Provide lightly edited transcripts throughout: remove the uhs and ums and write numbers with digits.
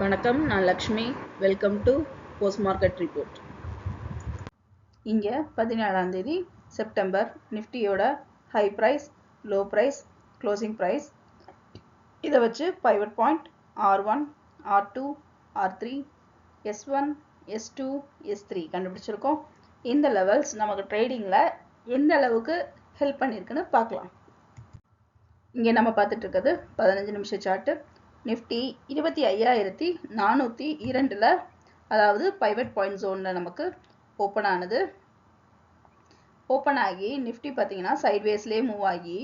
வணக்கம், நான் Lakshmi. Welcome to post market report. இங்கே 17ஆம் தேதி செப்டம்பர் நிஃப்டியோட high price, low price, closing price இதை வச்சு pivot point R1, R2, R3, S1, S2, S3 கண்டுபிடிச்சிருக்கோம். இந்த லெவல்ஸ் நமக்கு ட்ரேடிங்கில் எந்த அளவுக்கு ஹெல்ப் பண்ணியிருக்குன்னு பார்க்கலாம். இங்கே நம்ம பார்த்துட்டு இருக்கிறது 15 நிமிஷ சார்ட்டு. நிஃப்டி 25,402 அதாவது பைவட் பாயிண்ட் ஜோனில் நமக்கு ஓப்பன் ஆனது. ஓப்பன் ஆகி நிஃப்டி பார்த்தீங்கன்னா சைட்வேஸ்லேயே மூவ் ஆகி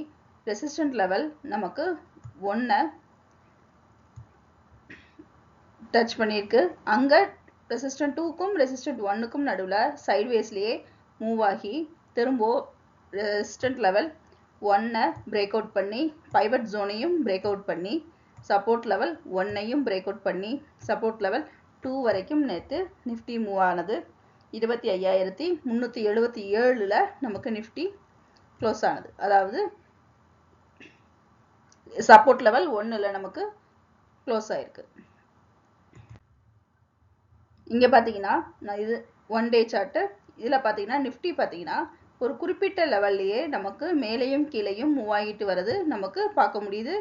ரெசிஸ்டன்ட் லெவல் நமக்கு 1 டச் பண்ணியிருக்கு. அங்கே ரெசிஸ்டன்ட் 2க்கும் ரெசிஸ்டன்ட் 1க்கும் நடுவில் சைட்வேஸ்லேயே மூவ் ஆகி திரும்ப ரெசிஸ்டன்ட் லெவல் 1 பிரேக் அவுட் பண்ணி பைவட் ஜோனையும் பிரேக் அவுட் பண்ணி சப்போர்ட் லெவல் 1ஐயும் பிரேக் அவுட் பண்ணி சப்போர்ட் லெவல் 2 வரைக்கும் நேற்று நிஃப்டி மூவ் ஆனது. 25,377 நமக்கு நிஃப்டி க்ளோஸ் ஆனது. அதாவது சப்போர்ட் லெவல் 1ல் நமக்கு க்ளோஸ் ஆயிருக்கு. இங்கே பார்த்தீங்கன்னா இது 1 டே சார்ட்டு. இதில் பார்த்தீங்கன்னா நிஃப்டி பார்த்தீங்கன்னா ஒரு குறிப்பிட்ட லெவல்லையே நமக்கு மேலேயும் கீழேயும் மூவ் ஆகிட்டு வருது நமக்கு பார்க்க முடியுது.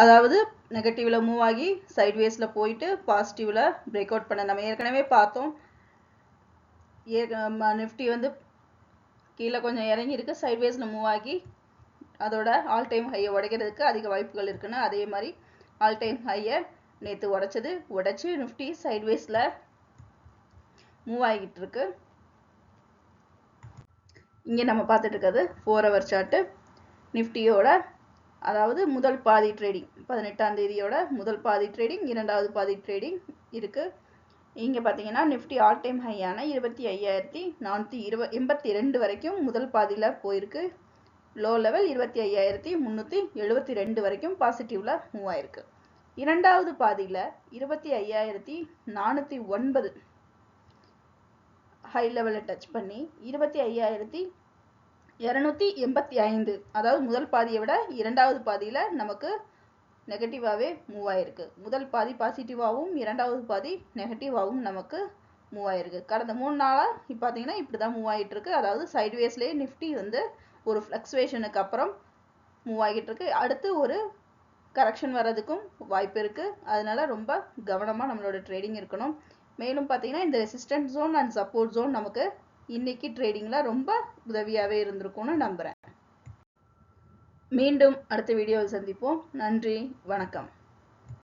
அதாவது நெகட்டிவ்ல மூவ் ஆகி சைட்வேஸ்ல போயிட்டு பாசிட்டிவ்ல பிரேக் அவுட் பண்ண நம்ம ஏற்கனவே பார்த்தோம். நிஃப்டி வந்து கீழே கொஞ்சம் இறங்கி இருக்கு, சைட்வேஸ்ல மூவ் ஆகி அதோட ஆல் டைம் ஹையை உடைக்கிறதுக்கு அதிக வாய்ப்புகள் இருக்குன்னு. அதே மாதிரி ஆல் டைம் ஹையை நேற்று உடைச்சு நிஃப்டி சைட்வேஸ்ல மூவ் ஆகிட்டு இருக்கு. இங்கே நம்ம பார்த்துட்டு இருக்கிறது 4 ஹவர் சார்ட்டு. நிஃப்டியோட அதாவது முதல் பாதி ட்ரேடிங் 18ஆம் தேதியோட முதல் பாதி ட்ரேடிங், இரண்டாவது பாதி ட்ரேடிங் இருக்கு. இங்கே பார்த்தீங்கன்னா நிஃப்டி ஆல் டைம் ஹையான 25,482 வரைக்கும் முதல் பாதியில் போயிருக்கு. லோ லெவல் 25,372 வரைக்கும் பாசிட்டிவ்ல மூவ் ஆயிருக்கு. இரண்டாவது பாதியில் 25,409 ஹை லெவலில் டச் பண்ணி 25,285 அதாவது முதல் பாதியை விட இரண்டாவது பாதியில் நமக்கு நெகட்டிவாகவே மூவ் ஆயிருக்கு. முதல் பாதி பாசிட்டிவாகவும் இரண்டாவது பாதி நெகட்டிவாகவும் நமக்கு மூவ் ஆயிருக்கு. கடந்த 3 நாளாக பார்த்தீங்கன்னா இப்படி தான் மூவ் ஆகிட்டு இருக்கு. அதாவது சைட்வேஸ்லேயே நிஃப்டி வந்து ஒரு ஃப்ளக்சுவேஷனுக்கு அப்புறம் மூவ் ஆகிட்டு இருக்கு. அடுத்து ஒரு கரெக்ஷன் வர்றதுக்கும் வாய்ப்பு இருக்கு. அதனால ரொம்ப கவனமாக நம்மளோட ட்ரேடிங் இருக்கணும். மேலும் பார்த்தீங்கன்னா இந்த resistant zone and support zone நமக்கு இன்னைக்கு ட்ரேடிங்ல ரொம்ப உதவியாகவே இருந்திருக்கும்னு நம்புறேன். மீண்டும் அடுத்த வீடியோவில் சந்திப்போம். நன்றி, வணக்கம்.